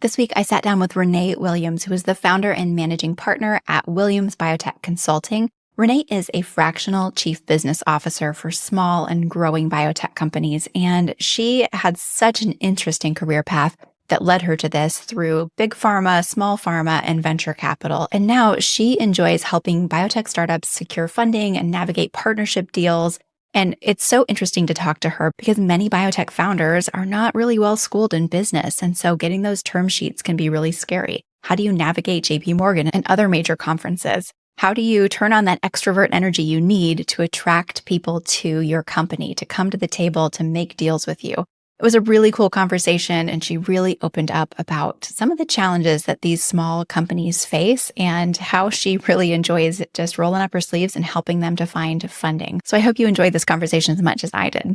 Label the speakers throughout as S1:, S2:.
S1: This week, I sat down with Renee Williams, who is the founder and managing partner at Williams Biotech Consulting. Renee is a fractional chief business officer for small and growing biotech companies, and she had such an interesting career path that led her to this through big pharma, small pharma, and venture capital. And now she enjoys helping biotech startups secure funding and navigate partnership deals. And it's so interesting to talk to her because many biotech founders are not really well schooled in business. And so getting those term sheets can be really scary. How do you navigate JP Morgan and other major conferences? How do you turn on that extrovert energy you need to attract people to your company, to come to the table, to make deals with you? It was a really cool conversation, and she really opened up about some of the challenges that these small companies face and how she really enjoys just rolling up her sleeves and helping them to find funding. So I hope you enjoyed this conversation as much as I did.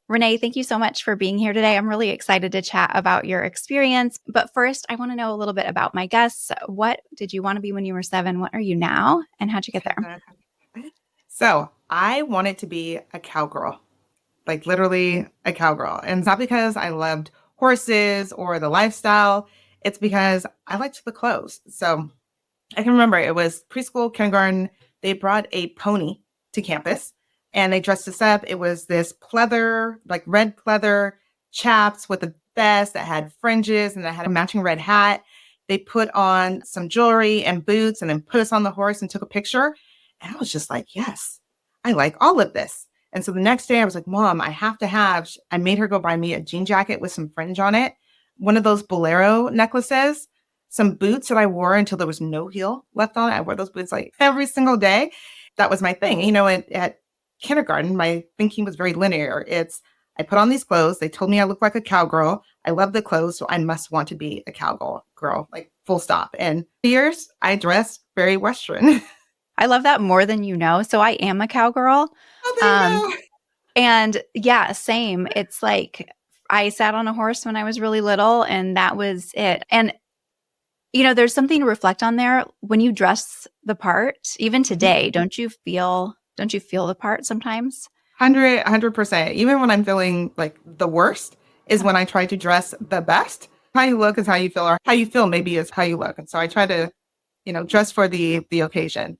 S1: Renee, thank you so much for being here today. I'm really excited to chat about your experience. But first, I want to know a little bit about my guests. What did you want to be when you were 7? What are you now? And how'd you get there?
S2: So I wanted to be a cowgirl. Like literally a cowgirl. And it's not because I loved horses or the lifestyle. It's because I liked the clothes. So I can remember it was preschool, kindergarten. They brought a pony to campus and they dressed us up. It was this pleather, like red pleather chaps with a vest that had fringes and that had a matching red hat. They put on some jewelry and boots and then put us on the horse and took a picture. And I was just like, yes, I like all of this. And so the next day I was like, Mom, I made her go buy me a jean jacket with some fringe on it, one of those bolero necklaces, some boots that I wore until there was no heel left on it. I wore those boots like every single day. That was my thing. You know, at kindergarten, my thinking was very linear. I put on these clothes. They told me I looked like a cowgirl. I love the clothes, so I must want to be a cowgirl girl, like full stop. And for years, I dressed very Western.
S1: I love that more than you know. So I am a cowgirl.
S2: Oh, there you go.
S1: And yeah, same. It's like I sat on a horse when I was really little, and that was it. And, you know, there's something to reflect on there. When you dress the part, even today, don't you feel the part sometimes?
S2: 100%. Even when I'm feeling like the worst is when I try to dress the best. How you look is how you feel, or how you feel maybe is how you look. And so I try to, dress for the occasion.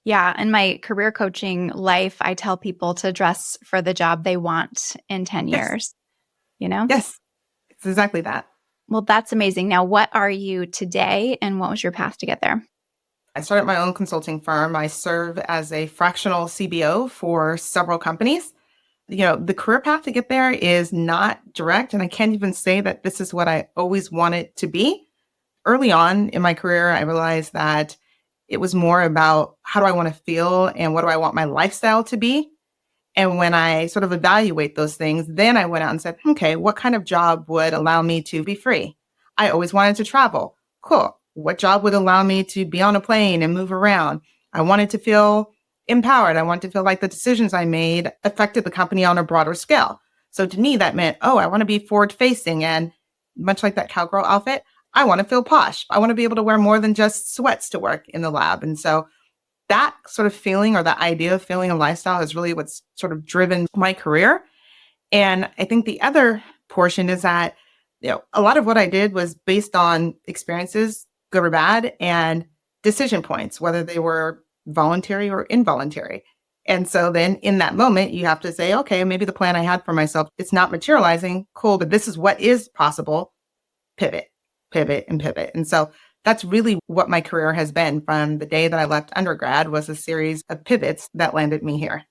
S1: Yeah. In my career coaching life, I tell people to dress for the job they want in 10
S2: Yes.
S1: years, you know?
S2: Yes. It's exactly that.
S1: Well, that's amazing. Now, what are you today and what was your path to get there?
S2: I started my own consulting firm. I serve as a fractional CBO for several companies. The career path to get there is not direct, and I can't even say that this is what I always wanted to be. Early on in my career, I realized that it was more about how do I want to feel and what do I want my lifestyle to be. And when I sort of evaluate those things, then I went out and said, okay, what kind of job would allow me to be free? I always wanted to travel. Cool. What job would allow me to be on a plane and move around? I wanted to feel empowered. I wanted to feel like the decisions I made affected the company on a broader scale. So to me, that meant, I want to be forward facing. And much like that cowgirl outfit, I want to feel posh. I want to be able to wear more than just sweats to work in the lab. And so that sort of feeling, or that idea of feeling a lifestyle, is really what's sort of driven my career. And I think the other portion is that, a lot of what I did was based on experiences, good or bad, and decision points, whether they were voluntary or involuntary. And so then in that moment, you have to say, okay, maybe the plan I had for myself, it's not materializing. Cool. But this is what is possible. Pivot, and pivot. And so that's really what my career has been from the day that I left undergrad, was a series of pivots that landed me here.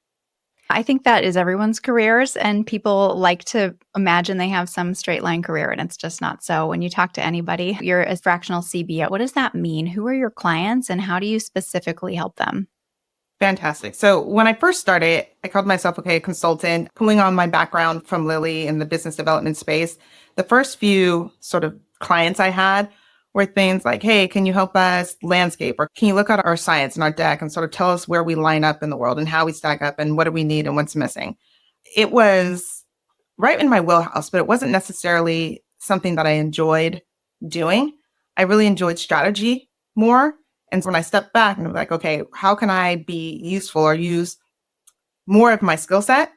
S1: I think that is everyone's careers, and people like to imagine they have some straight line career, and it's just not so. When you talk to anybody, you're a fractional CBO. What does that mean? Who are your clients and how do you specifically help them?
S2: Fantastic. So when I first started, I called myself a consultant, pulling on my background from Lilly in the business development space. The first few sort of clients I had were things like, hey, can you help us landscape? Or can you look at our science and our deck and sort of tell us where we line up in the world and how we stack up and what do we need and what's missing? It was right in my wheelhouse, but it wasn't necessarily something that I enjoyed doing. I really enjoyed strategy more. And so when I stepped back and was like, okay, how can I be useful or use more of my skill set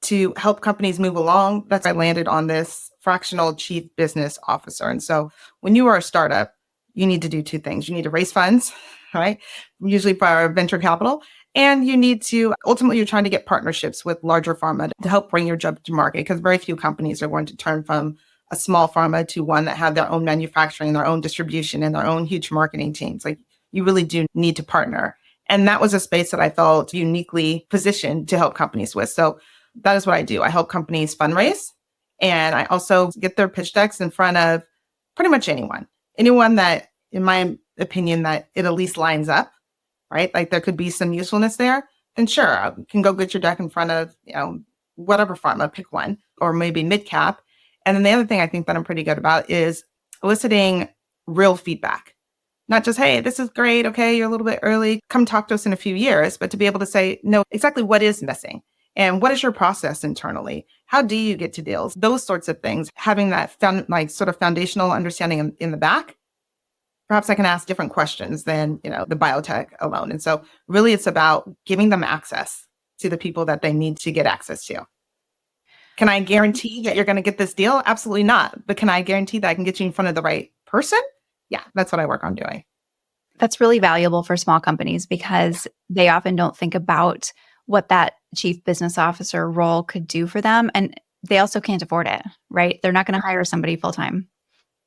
S2: to help companies move along? That's why I landed on this fractional chief business officer. And so when you are a startup, you need to do two things. You need to raise funds, right? Usually for our venture capital. And you need to, ultimately, you're trying to get partnerships with larger pharma to help bring your drug to market, because very few companies are going to turn from a small pharma to one that have their own manufacturing, their own distribution, and their own huge marketing teams. Like, you really do need to partner. And that was a space that I felt uniquely positioned to help companies with. So that is what I do. I help companies fundraise, and I also get their pitch decks in front of pretty much anyone that, in my opinion, that it at least lines up, right? Like, there could be some usefulness there. Then sure, I can go get your deck in front of, whatever pharma, pick one, or maybe mid-cap. And then the other thing I think that I'm pretty good about is eliciting real feedback. Not just, hey, this is great. Okay, you're a little bit early. Come talk to us in a few years. But to be able to say, no, exactly what is missing? And what is your process internally? How do you get to deals? Those sorts of things. Having that sort of foundational understanding in the back, perhaps I can ask different questions than, the biotech alone. And so really it's about giving them access to the people that they need to get access to. Can I guarantee that you're going to get this deal? Absolutely not. But can I guarantee that I can get you in front of the right person? Yeah, that's what I work on doing.
S1: That's really valuable for small companies because they often don't think about what that chief business officer role could do for them. And they also can't afford it, right? They're not going to hire somebody full time.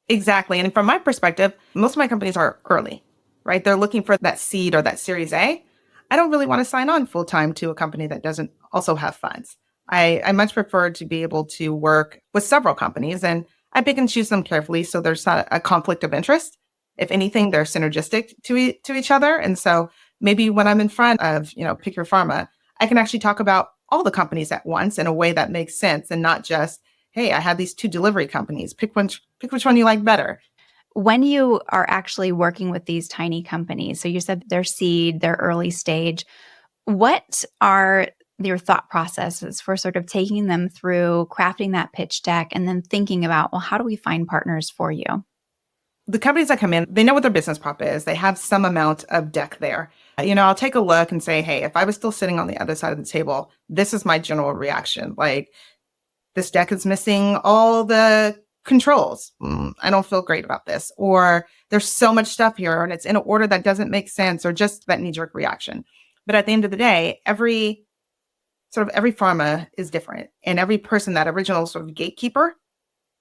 S2: Exactly. And from my perspective, most of my companies are early, right? They're looking for that seed or that series A. I don't really want to sign on full time to a company that doesn't also have funds. I much prefer to be able to work with several companies, and I pick and choose them carefully so there's not a conflict of interest. If anything, they're synergistic to each other. And so maybe when I'm in front of, pick your pharma, I can actually talk about all the companies at once in a way that makes sense, and not just, hey, I have these two delivery companies. Pick which one you like better.
S1: When you are actually working with these tiny companies, so you said they're seed, they're early stage, what are your thought processes for sort of taking them through crafting that pitch deck and then thinking about, well, how do we find partners for you?
S2: The companies that come in, they know what their business prop is. They have some amount of deck there. I'll take a look and say, hey, if I was still sitting on the other side of the table, this is my general reaction. Like, this deck is missing all the controls. I don't feel great about this. Or there's so much stuff here and it's in an order that doesn't make sense, or just that knee-jerk reaction. But at the end of the day, every pharma is different. And every person, that original sort of gatekeeper,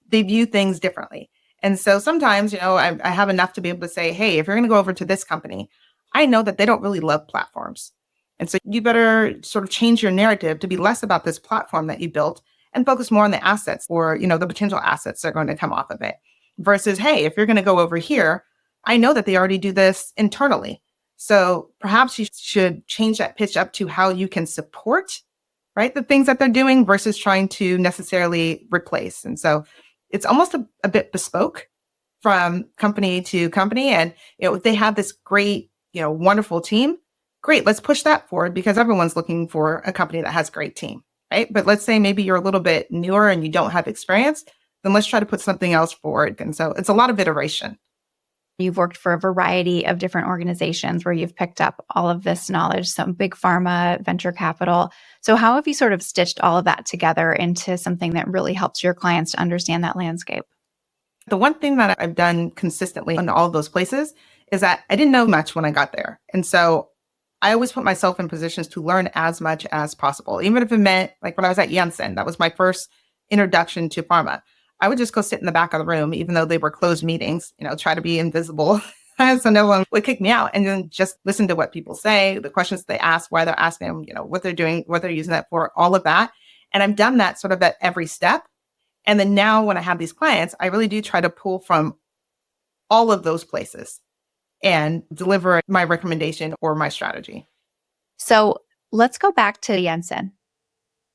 S2: they view things differently. And so sometimes, I have enough to be able to say, hey, if you're going to go over to this company, I know that they don't really love platforms. And so you better sort of change your narrative to be less about this platform that you built and focus more on the assets, or, the potential assets that are going to come off of it. Versus, hey, if you're going to go over here, I know that they already do this internally. So perhaps you should change that pitch up to how you can support, right, the things that they're doing versus trying to necessarily replace. And so it's almost a bit bespoke from company to company. And, if they have this great, wonderful team, great, let's push that forward, because everyone's looking for a company that has a great team, right? But let's say maybe you're a little bit newer and you don't have experience, then let's try to put something else forward. And so it's a lot of iteration.
S1: You've worked for a variety of different organizations where you've picked up all of this knowledge, some big pharma, venture capital. So how have you sort of stitched all of that together into something that really helps your clients to understand that landscape?
S2: The one thing that I've done consistently in all of those places is that I didn't know much when I got there. And so I always put myself in positions to learn as much as possible, even if it meant, like when I was at Janssen, that was my first introduction to pharma. I would just go sit in the back of the room, even though they were closed meetings, try to be invisible so no one would kick me out, and then just listen to what people say, the questions they ask, why they're asking them, what they're doing, what they're using that for, all of that. And I've done that sort of at every step. And then now when I have these clients, I really do try to pull from all of those places and deliver my recommendation or my strategy.
S1: So let's go back to Janssen.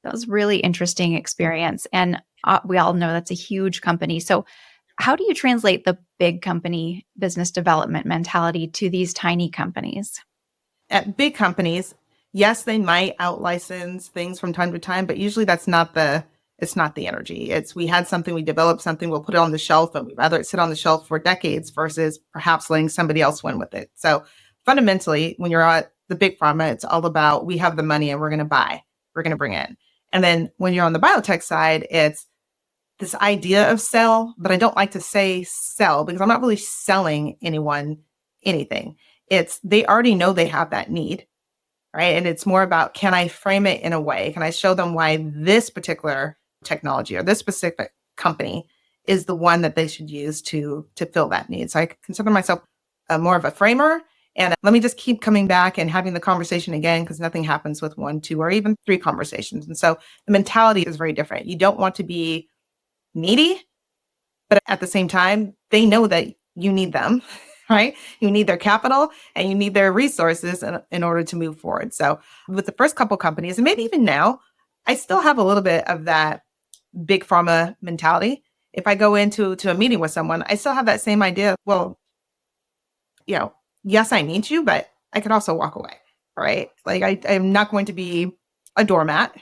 S1: That was really interesting experience. And we all know that's a huge company. So how do you translate the big company business development mentality to these tiny companies?
S2: At big companies, yes, they might out-license things from time to time, but usually it's not the energy. It's, we had something, we developed something, we'll put it on the shelf, and we'd rather it sit on the shelf for decades versus perhaps letting somebody else win with it. So fundamentally, when you're at the big pharma, it's all about, we have the money and we're going to buy, we're going to bring in. And then when you're on the biotech side, it's, this idea of sell, but I don't like to say sell because I'm not really selling anyone anything. It's they already know they have that need, right? And it's more about, can I frame it in a way? Can I show them why this particular technology or this specific company is the one that they should use to fill that need? So I consider myself more of a framer. And let me just keep coming back and having the conversation again, because nothing happens with 1, 2, or even 3 conversations. And so the mentality is very different. You don't want to be needy, but at the same time, they know that you need them, right? You need their capital and you need their resources in order to move forward. So with the first couple companies, and maybe even now, I still have a little bit of that big pharma mentality. If I go into a meeting with someone, I still have that same idea. Well, yes, I need you, but I could also walk away, right? Like I'm not going to be a doormat,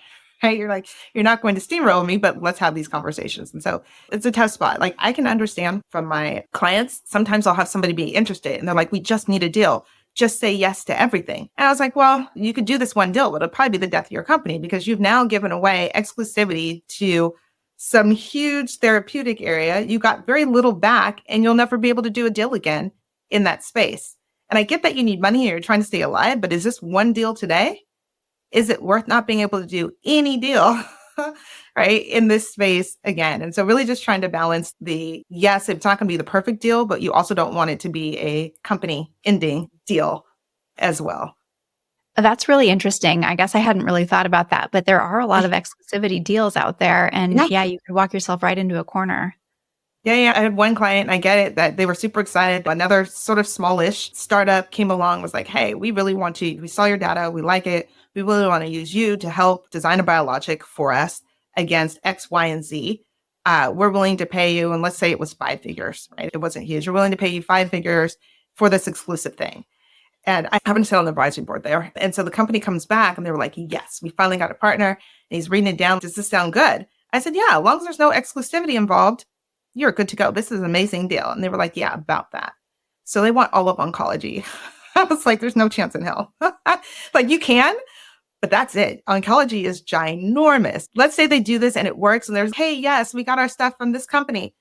S2: right? You're not going to steamroll me, but let's have these conversations. And so it's a tough spot. Like I can understand from my clients, sometimes I'll have somebody be interested and they're like, we just need a deal. Just say yes to everything. And I was like, well, you could do this one deal, but it'll probably be the death of your company because you've now given away exclusivity to some huge therapeutic area. You got very little back and you'll never be able to do a deal again in that space. And I get that you need money and you're trying to stay alive, but is this one deal today? Is it worth not being able to do any deal, right, in this space again? And so really just trying to balance yes, it's not going to be the perfect deal, but you also don't want it to be a company ending deal as well.
S1: That's really interesting. I guess I hadn't really thought about that, but there are a lot of exclusivity deals out there. And
S2: Yeah.
S1: you could walk yourself right into a corner.
S2: Yeah. I had one client, and I get it, that they were super excited. Another sort of smallish startup came along, was like, hey, we saw your data, we like it. We really want to use you to help design a biologic for us against X, Y, and Z. We're willing to pay you, and let's say it was 5 figures, right? It wasn't huge. We're willing to pay you 5 figures for this exclusive thing. And I happen to sit on the advisory board there. And so the company comes back and they were like, yes, we finally got a partner. And he's reading it down. Does this sound good? I said, yeah, as long as there's no exclusivity involved, you're good to go. This is an amazing deal. And they were like, yeah, about that. So they want all of oncology. I was like, there's no chance in hell. Like you can, but that's it. Oncology is ginormous. Let's say they do this and it works and there's, hey, yes, we got our stuff from this company.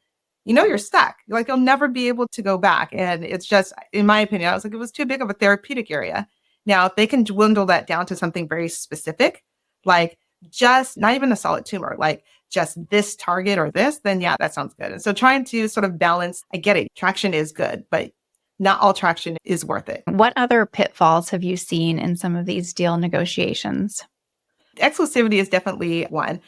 S2: You're stuck. Like you'll never be able to go back. And it's just, in my opinion, I was like, it was too big of a therapeutic area. Now, if they can dwindle that down to something very specific, like just not even a solid tumor, like just this target or this, then yeah, that sounds good. And so trying to sort of balance, I get it, traction is good, but not all traction is worth it.
S1: What other pitfalls have you seen in some of these deal negotiations?
S2: Exclusivity is definitely one.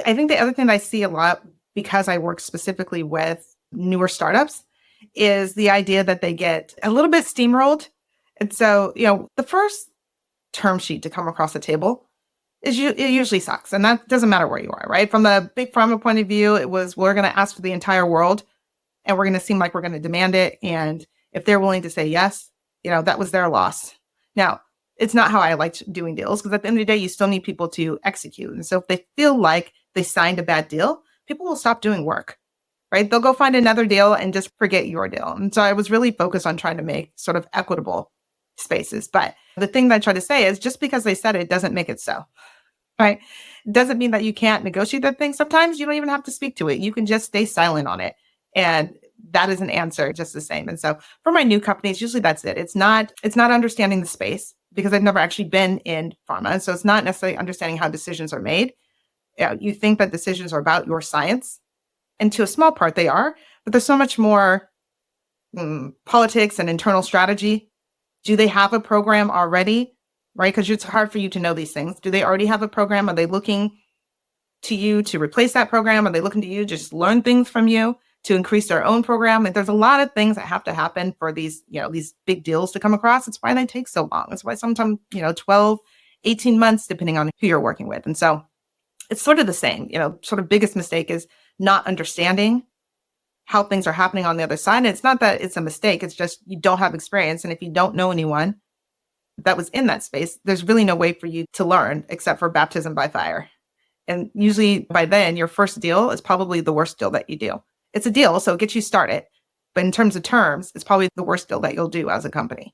S2: I think the other thing I see a lot, because I work specifically with newer startups, is the idea that they get a little bit steamrolled. And so, the first term sheet to come across the table it usually sucks. And that doesn't matter where you are, right? From the big pharma point of view, it was, we're going to ask for the entire world and we're going to seem like we're going to demand it. And if they're willing to say yes, that was their loss. Now, it's not how I liked doing deals because at the end of the day, you still need people to execute. And so if they feel like they signed a bad deal, people will stop doing work, right? They'll go find another deal and just forget your deal. And so I was really focused on trying to make sort of equitable spaces. But the thing that I try to say is just because they said it doesn't make it so, right? It doesn't mean that you can't negotiate that thing. Sometimes you don't even have to speak to it. You can just stay silent on it. And that is an answer just the same. And so for my new companies, usually that's it. It's not understanding the space because I've never actually been in pharma. So it's not necessarily understanding how decisions are made. You think that decisions are about your science, and to a small part they are, but there's so much more politics and internal strategy. Do they have a program already, right? Because it's hard for you to know these things. Do they already have a program? Are they looking to you to replace that program? Are they looking to you to just learn things from you to increase their own program? And there's a lot of things that have to happen for these big deals to come across. It's why they take so long. It's why sometimes, 12, 18 months, depending on who you're working with. And so it's sort of the same, sort of biggest mistake is not understanding how things are happening on the other side. And it's not that it's a mistake. It's just you don't have experience. And if you don't know anyone that was in that space, there's really no way for you to learn except for baptism by fire. And usually by then, your first deal is probably the worst deal that you do. It's a deal, so it gets you started. But in terms of terms, it's probably the worst deal that you'll do as a company.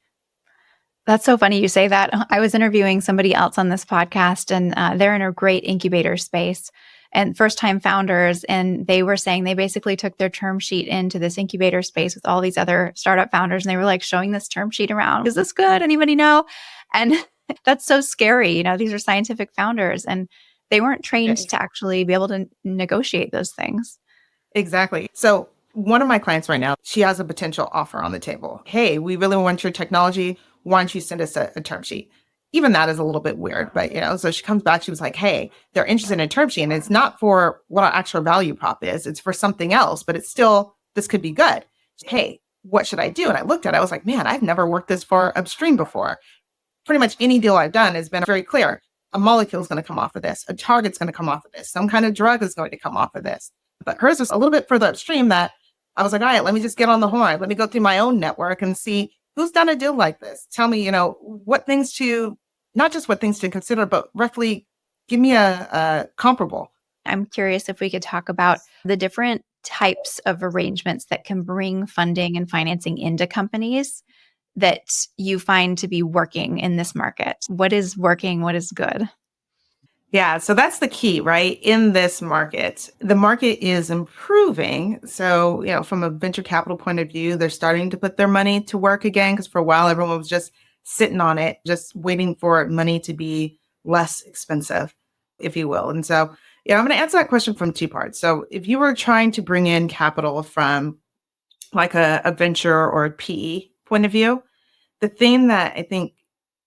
S1: That's so funny you say that. I was interviewing somebody else on this podcast, and they're in a great incubator space. and first-time founders. And they were saying they basically took their term sheet into this incubator space with all these other startup founders. And they were like showing this term sheet around. Is this good? Anybody know? And that's so scary. These are scientific founders and they weren't trained to actually be able to negotiate those things.
S2: Exactly. So one of my clients right now, she has a potential offer on the table. Hey, we really want your technology. Why don't you send us a term sheet? Even that is a little bit weird, but so she comes back, she was like, hey, they're interested in a term sheet and it's not for what our actual value prop is. It's for something else, but it's still, this could be good. Hey, what should I do? And I looked at it, I was like, man, I've never worked this for upstream before. Pretty much any deal I've done has been very clear. A molecule is going to come off of this. A target's going to come off of this. Some kind of drug is going to come off of this. But hers was a little bit further upstream that I was like, all right, let me just get on the horn. Let me go through my own network and see who's done a deal like this. Tell me, what things to, not just what things to consider, but roughly give me a comparable.
S1: I'm curious if we could talk about the different types of arrangements that can bring funding and financing into companies that you find to be working in this market. What is working? What is good?
S2: Yeah, so that's the key, right? In this market, the market is improving. So, from a venture capital point of view, they're starting to put their money to work again, because for a while, everyone was just sitting on it, just waiting for money to be less expensive, if you will. And so, I'm going to answer that question from two parts. So if you were trying to bring in capital from like a venture or a PE point of view, the thing that I think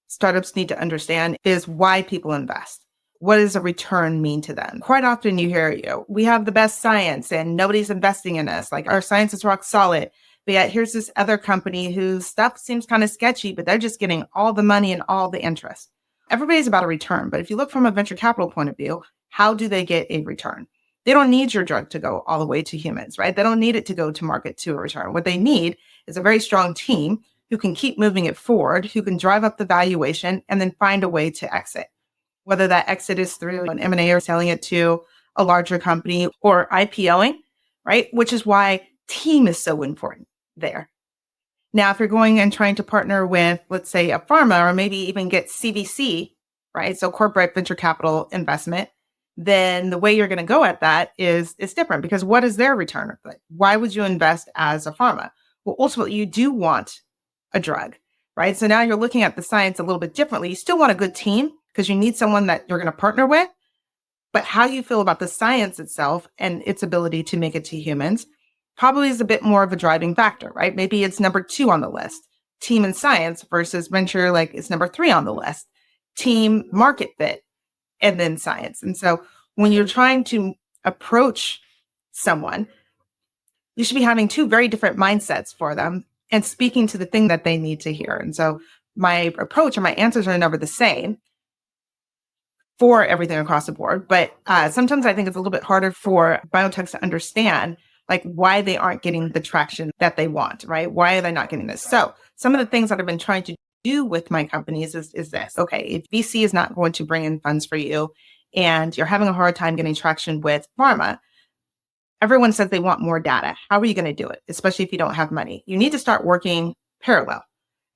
S2: startups need to understand is why people invest. What does a return mean to them? Quite often you hear, we have the best science and nobody's investing in us. Like our science is rock solid. But yet here's this other company whose stuff seems kind of sketchy, but they're just getting all the money and all the interest. Everybody's about a return. But if you look from a venture capital point of view, how do they get a return? They don't need your drug to go all the way to humans, right? They don't need it to go to market to a return. What they need is a very strong team who can keep moving it forward, who can drive up the valuation and then find a way to exit. Whether that exit is through an M&A or selling it to a larger company or IPOing, right? Which is why team is so important there. Now, if you're going and trying to partner with, let's say, a pharma or maybe even get CVC, right? So corporate venture capital investment, then the way you're going to go at that is different, because what is their return? Why would you invest as a pharma? Well, ultimately, you do want a drug, right? So now you're looking at the science a little bit differently. You still want a good team because you need someone that you're going to partner with, but how you feel about the science itself and its ability to make it to humans probably is a bit more of a driving factor, right? Maybe it's number 2 on the list, team and science, versus venture, like it's number 3 on the list, team, market fit, and then science. And so when you're trying to approach someone, you should be having 2 very different mindsets for them and speaking to the thing that they need to hear. And so my approach or my answers are never the same for everything across the board. But sometimes I think it's a little bit harder for biotechs to understand like why they aren't getting the traction that they want, right? Why are they not getting this? So some of the things that I've been trying to do with my companies is this. Okay, if VC is not going to bring in funds for you and you're having a hard time getting traction with pharma, everyone says they want more data. How are you going to do it? Especially if you don't have money. You need to start working parallel.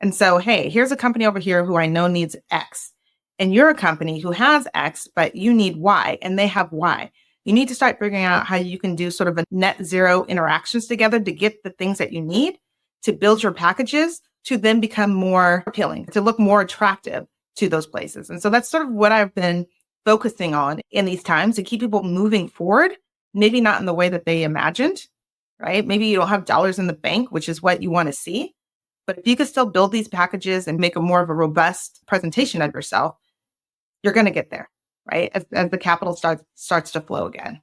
S2: And so, hey, here's a company over here who I know needs X. And you're a company who has X, but you need Y and they have Y. You need to start figuring out how you can do sort of a net zero interactions together to get the things that you need to build your packages to then become more appealing, to look more attractive to those places. And so that's sort of what I've been focusing on in these times to keep people moving forward, maybe not in the way that they imagined, right? Maybe you don't have dollars in the bank, which is what you want to see. But if you could still build these packages and make a more of a robust presentation of yourself, you're going to get there, right? As the capital starts to flow again.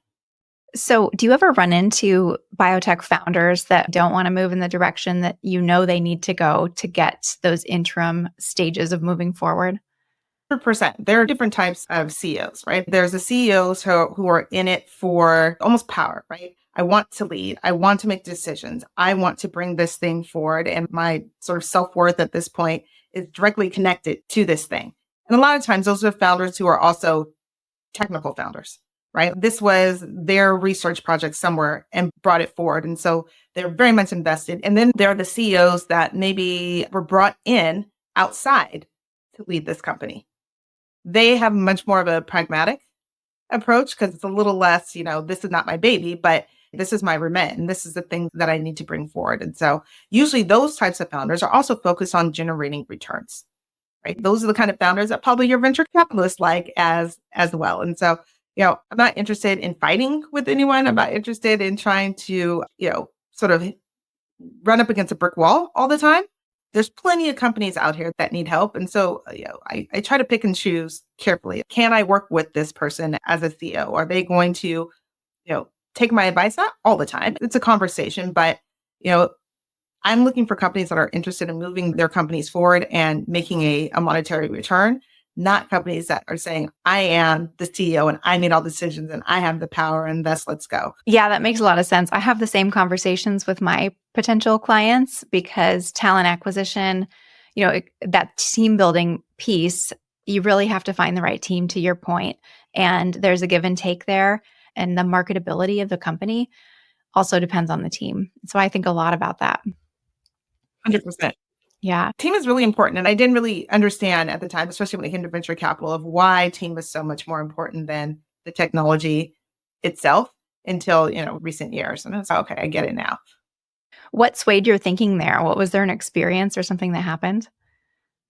S1: So do you ever run into biotech founders that don't want to move in the direction that they need to go to get those interim stages of moving forward?
S2: 100%. There are different types of CEOs, right? There's the CEOs who are in it for almost power, right? I want to lead. I want to make decisions. I want to bring this thing forward. And my sort of self-worth at this point is directly connected to this thing. And a lot of times those are founders who are also technical founders, right? This was their research project somewhere and brought it forward. And so they're very much invested. And then there are the CEOs that maybe were brought in outside to lead this company. They have much more of a pragmatic approach because it's a little less, this is not my baby, but this is my remit and this is the thing that I need to bring forward. And so usually those types of founders are also focused on generating returns, right? Those are the kind of founders that probably your venture capitalists like as well. And so, I'm not interested in fighting with anyone. I'm not interested in trying to, sort of run up against a brick wall all the time. There's plenty of companies out here that need help. And so, I try to pick and choose carefully. Can I work with this person as a CEO? Are they going to, take my advice? Not all the time. It's a conversation, but, I'm looking for companies that are interested in moving their companies forward and making a monetary return, not companies that are saying, I am the CEO and I made all decisions and I have the power and thus let's go.
S1: Yeah, that makes a lot of sense. I have the same conversations with my potential clients because talent acquisition, that team building piece, you really have to find the right team to your point. And there's a give and take there. And the marketability of the company also depends on the team. So I think a lot about that.
S2: 100%.
S1: Yeah.
S2: Team is really important. And I didn't really understand at the time, especially when it came to venture capital, of why team was so much more important than the technology itself until, recent years. And I was like, okay, I get it now.
S1: What swayed your thinking there? Was there an experience or something that happened?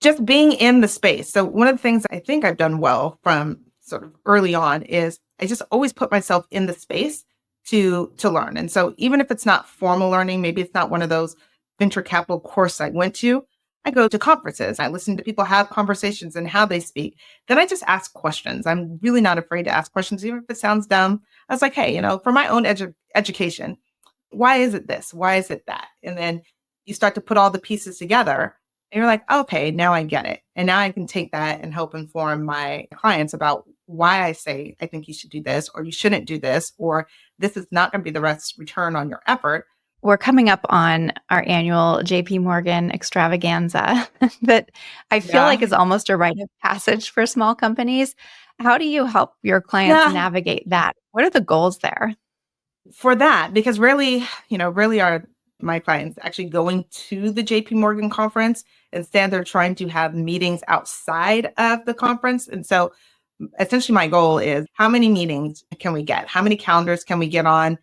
S2: Just being in the space. So one of the things I think I've done well from sort of early on is I just always put myself in the space to learn. And so even if it's not formal learning, maybe it's not one of those venture capital course I went to, I go to conferences. I listen to people have conversations and how they speak. Then I just ask questions. I'm really not afraid to ask questions, even if it sounds dumb. I was like, hey, for my own education, why is it this? Why is it that? And then you start to put all the pieces together and you're like, okay, now I get it. And now I can take that and help inform my clients about why I say, I think you should do this, or you shouldn't do this, or this is not going to be the best return on your effort.
S1: We're coming up on our annual JP Morgan extravaganza that I feel like is almost a rite of passage for small companies. How do you help your clients navigate that? What are the goals there?
S2: For that, because rarely are my clients actually going to the JP Morgan conference. Instead, they're trying to have meetings outside of the conference. And so essentially my goal is how many meetings can we get? How many calendars can we get on?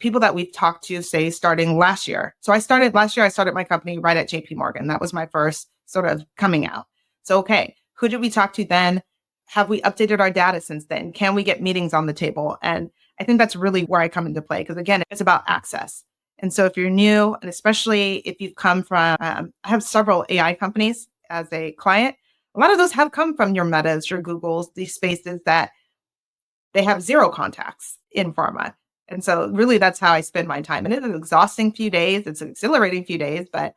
S2: People that we've talked to, say, starting last year. So I started my company right at JP Morgan. That was my first sort of coming out. So, okay, who did we talk to then? Have we updated our data since then? Can we get meetings on the table? And I think that's really where I come into play because, again, it's about access. And so if you're new, and especially if you've come from, I have several AI companies as a client. A lot of those have come from your Metas, your Googles, these spaces that they have zero contacts in pharma. And so really that's how I spend my time. And it's an exhausting few days. It's an exhilarating few days, but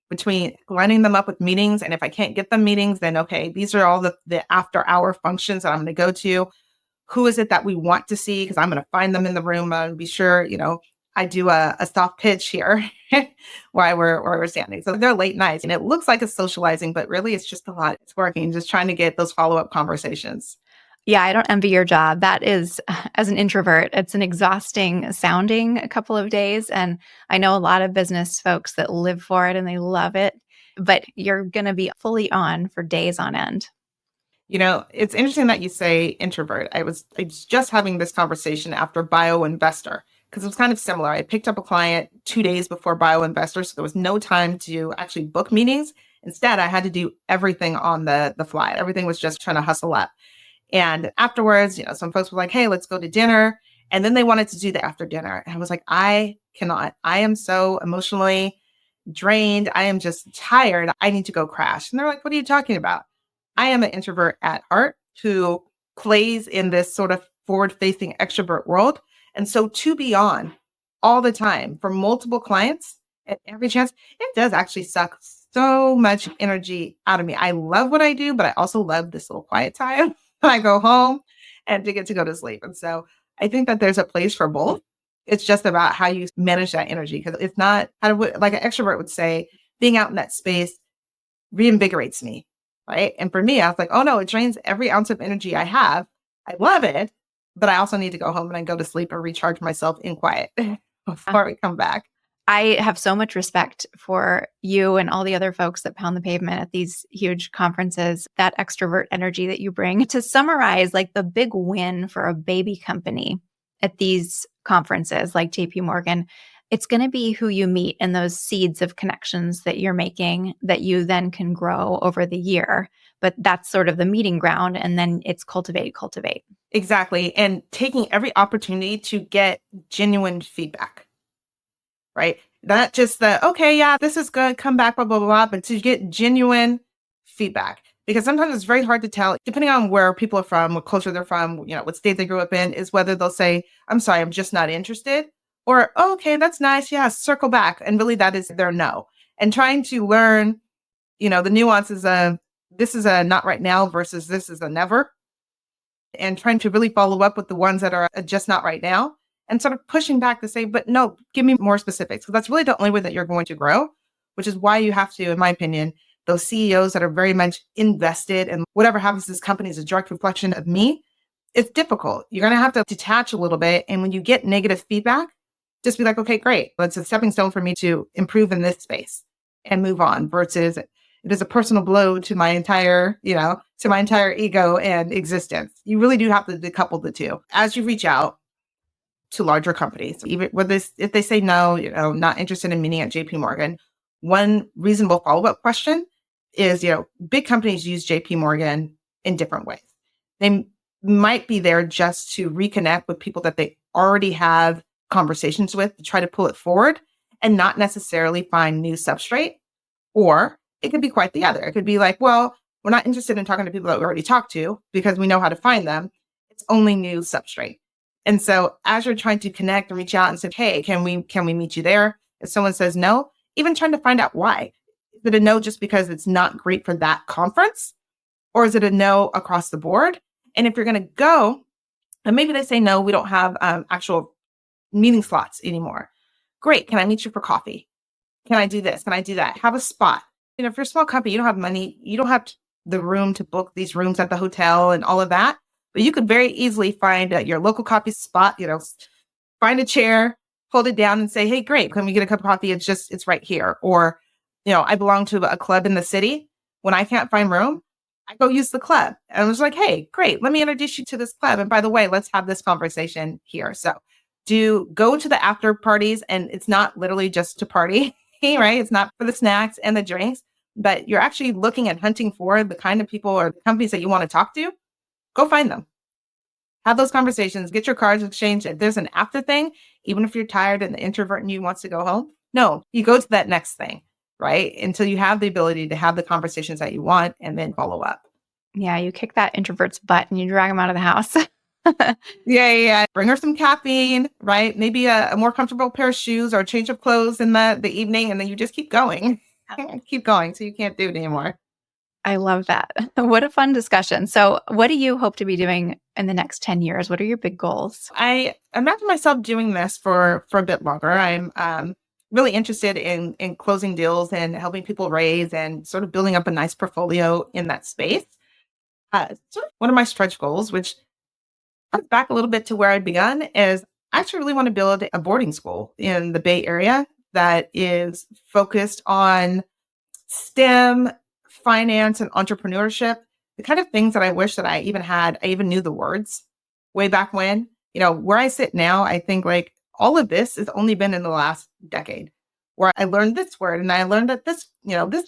S2: between lining them up with meetings, and if I can't get them meetings, then okay, these are all the after hour functions that I'm going to go to. Who is it that we want to see? Because I'm going to find them in the room and be sure, I do a soft pitch here while we're standing. So they're late nights and it looks like it's socializing, but really it's just a lot. It's working, just trying to get those follow-up conversations.
S1: Yeah, I don't envy your job. That is, as an introvert, it's an exhausting sounding a couple of days. And I know a lot of business folks that live for it and they love it, but you're going to be fully on for days on end.
S2: It's interesting that you say introvert. I was just having this conversation after BioInvestor because it was kind of similar. I picked up a client 2 days before BioInvestor, so there was no time to actually book meetings. Instead, I had to do everything on the fly. Everything was just trying to hustle up. And afterwards, some folks were like, hey, let's go to dinner. And then they wanted to do the after dinner. And I was like, I cannot. I am so emotionally drained. I am just tired. I need to go crash. And they're like, what are you talking about? I am an introvert at heart who plays in this sort of forward-facing extrovert world. And so to be on all the time for multiple clients at every chance, it does actually suck so much energy out of me. I love what I do, but I also love this little quiet time. I go home and to get to go to sleep. And so I think that there's a place for both. It's just about how you manage that energy because it's not like an extrovert would say, being out in that space reinvigorates me. Right. And for me, I was like, oh no, it drains every ounce of energy I have. I love it, but I also need to go home and I go to sleep and recharge myself in quiet before we come back.
S1: I have so much respect for you and all the other folks that pound the pavement at these huge conferences, that extrovert energy that you bring. To summarize, like the big win for a baby company at these conferences like JP Morgan, it's going to be who you meet and those seeds of connections that you're making that you then can grow over the year. But that's sort of the meeting ground. And then it's cultivate, cultivate.
S2: Exactly. And taking every opportunity to get genuine feedback, right? Not just the, okay, yeah, this is good, come back, blah, blah, blah, but to get genuine feedback. Because sometimes it's very hard to tell, depending on where people are from, what culture they're from, what state they grew up in, is whether they'll say, I'm sorry, I'm just not interested. Or, oh, okay, that's nice. Yeah, circle back. And really that is their no. And trying to learn, the nuances of this is a not right now versus this is a never. And trying to really follow up with the ones that are just not right now and sort of pushing back to say, but no, give me more specifics. Because that's really the only way that you're going to grow, which is why you have to, in my opinion, those CEOs that are very much invested in whatever happens to this company is a direct reflection of me. It's difficult. You're going to have to detach a little bit. And when you get negative feedback, just be like, okay, great. It's a stepping stone for me to improve in this space and move on versus it is a personal blow to my entire, to my entire ego and existence. You really do have to decouple the two. As you reach out to larger companies, even if they say no, not interested in meeting at JP Morgan, one reasonable follow-up question is, big companies use JP Morgan in different ways. They might be there just to reconnect with people that they already have conversations with to try to pull it forward and not necessarily find new substrate. Or it could be quite the other. It could be like, well, we're not interested in talking to people that we already talked to because we know how to find them. It's only new substrate. And so as you're trying to connect and reach out and say, hey, can we meet you there? If someone says no, even trying to find out why. Is it a no just because it's not great for that conference? Or is it a no across the board? And if you're going to go, and maybe they say, no, we don't have actual meeting slots anymore. Great. Can I meet you for coffee? Can I do this? Can I do that? Have a spot. If you're a small company, you don't have money, you don't have the room to book these rooms at the hotel and all of that. But you could very easily find your local coffee spot, find a chair, hold it down and say, hey, great. Can we get a cup of coffee? It's right here. Or, I belong to a club in the city. When I can't find room, I go use the club. And I was like, hey, great. Let me introduce you to this club. And by the way, let's have this conversation here. So go to the after parties, and it's not literally just to party. Right? It's not for the snacks and the drinks, but you're actually looking at hunting for the kind of people or the companies that you want to talk to. Go find them. Have those conversations, get your cards exchanged. If there's an after thing, even if you're tired and the introvert in you wants to go home, no, you go to that next thing, right? Until you have the ability to have the conversations that you want and then follow up.
S1: Yeah, you kick that introvert's butt and you drag them out of the house.
S2: Yeah. Bring her some caffeine, right? Maybe a more comfortable pair of shoes or a change of clothes in the evening, and then you just keep going. Keep going so you can't do it anymore.
S1: I love that. What a fun discussion. So what do you hope to be doing in the next 10 years? What are your big goals?
S2: I imagine myself doing this for a bit longer. I'm really interested in closing deals and helping people raise and sort of building up a nice portfolio in that space. Sort of one of my stretch goals, which comes back a little bit to where I begun, is I actually really want to build a boarding school in the Bay Area that is focused on STEM, finance, and entrepreneurship, the kind of things that I wish that I even knew the words way back when. Where I sit now, I think like all of this has only been in the last decade where I learned this word and I learned that this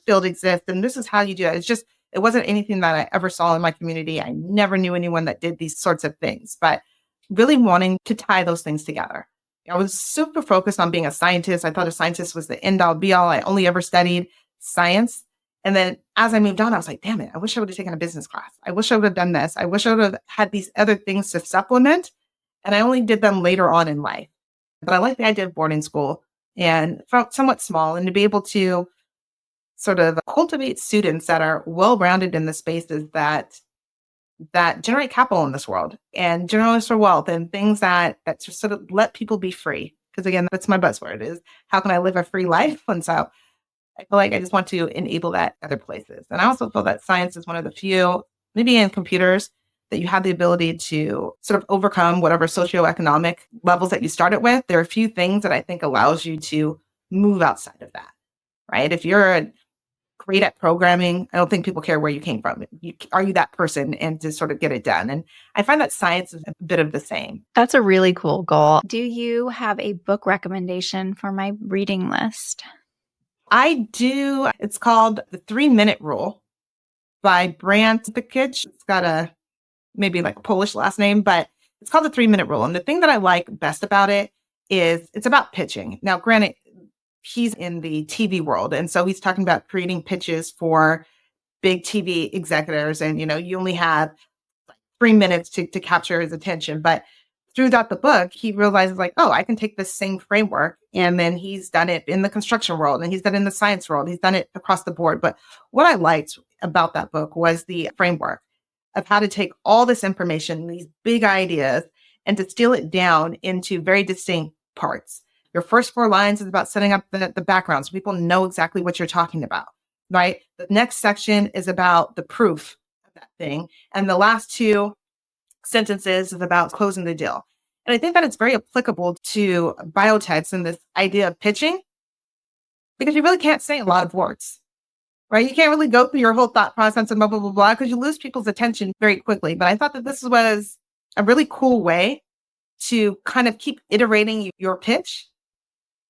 S2: field exists and this is how you do it. It wasn't anything that I ever saw in my community. I never knew anyone that did these sorts of things, but really wanting to tie those things together. I was super focused on being a scientist. I thought a scientist was the end all be all. I only ever studied science. And then as I moved on, I was like, damn it, I wish I would have taken a business class. I wish I would have done this. I wish I would have had these other things to supplement. And I only did them later on in life. But I like the idea of boarding school and somewhat small and to be able to sort of cultivate students that are well-rounded in the spaces that generate capital in this world and generalists for wealth and things that just sort of let people be free. Because again, that's my buzzword is how can I live a free life? And so I feel like I just want to enable that other places. And I also feel that science is one of the few, maybe in computers, that you have the ability to sort of overcome whatever socioeconomic levels that you started with. There are a few things that I think allows you to move outside of that, right? If you're great at programming, I don't think people care where you came from. Are you that person and to sort of get it done? And I find that science is a bit of the same.
S1: That's a really cool goal. Do you have a book recommendation for my reading list?
S2: I do. It's called The 3 Minute Rule by Brant Pikic. It's got a maybe like a Polish last name, but it's called The 3 Minute Rule. And the thing that I like best about it is it's about pitching. Now, granted, he's in the TV world. And so he's talking about creating pitches for big TV executives. And, you only have 3 minutes to capture his attention. But throughout the book, he realizes like, oh, I can take this same framework. And then he's done it in the construction world and he's done it in the science world. He's done it across the board. But what I liked about that book was the framework of how to take all this information, these big ideas, and distill it down into very distinct parts. Your first 4 lines is about setting up the background so people know exactly what you're talking about, right? The next section is about the proof of that thing. And the last 2 sentences is about closing the deal. And I think that it's very applicable to biotechs and this idea of pitching because you really can't say a lot of words, right? You can't really go through your whole thought process and blah, blah, blah, blah, because you lose people's attention very quickly. But I thought that this was a really cool way to kind of keep iterating your pitch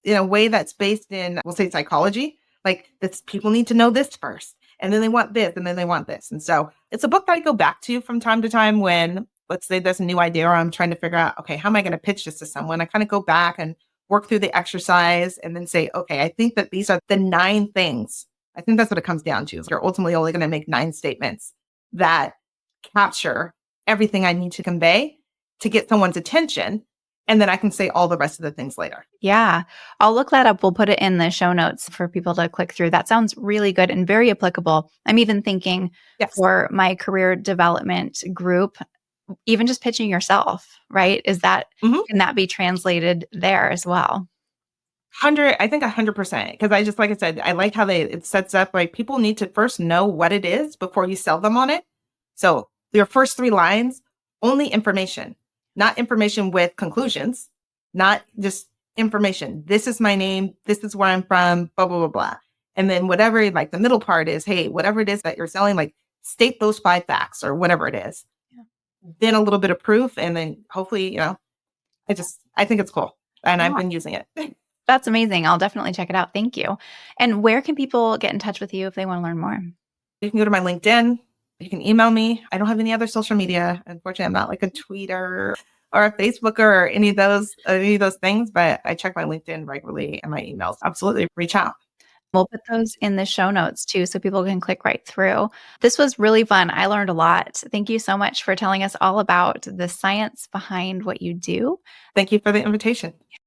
S2: in a way that's based in, we'll say, psychology. Like this, people need to know this first, and then they want this, and then they want this. And so it's a book that I go back to from time to time when, let's say, there's a new idea or I'm trying to figure out, okay, how am I going to pitch this to someone? I kind of go back and work through the exercise and then say, okay, I think that these are the 9 things. I think that's what it comes down to. You're ultimately only going to make 9 statements that capture everything I need to convey to get someone's attention. And then I can say all the rest of the things later.
S1: Yeah, I'll look that up. We'll put it in the show notes for people to click through. That sounds really good and very applicable. I'm even thinking for my career development group, even just pitching yourself, right? Can that be translated there as well?
S2: I think 100%. Because like I said, I like how it sets up like people need to first know what it is before you sell them on it. So your first 3 lines, only information, not information with conclusions, not just information. This is my name. This is where I'm from, blah, blah, blah, blah. And then whatever, like the middle part is, hey, whatever it is that you're selling, like state those 5 facts or whatever it is. Yeah. Then a little bit of proof. And then hopefully, I think it's cool. And I've been using it.
S1: That's amazing. I'll definitely check it out. Thank you. And where can people get in touch with you if they want to learn more?
S2: You can go to my LinkedIn. You can email me. I don't have any other social media. Unfortunately, I'm not like a tweeter or a Facebooker or any of those things, but I check my LinkedIn regularly and my emails. Absolutely reach out.
S1: We'll put those in the show notes too, so people can click right through. This was really fun. I learned a lot. Thank you so much for telling us all about the science behind what you do.
S2: Thank you for the invitation.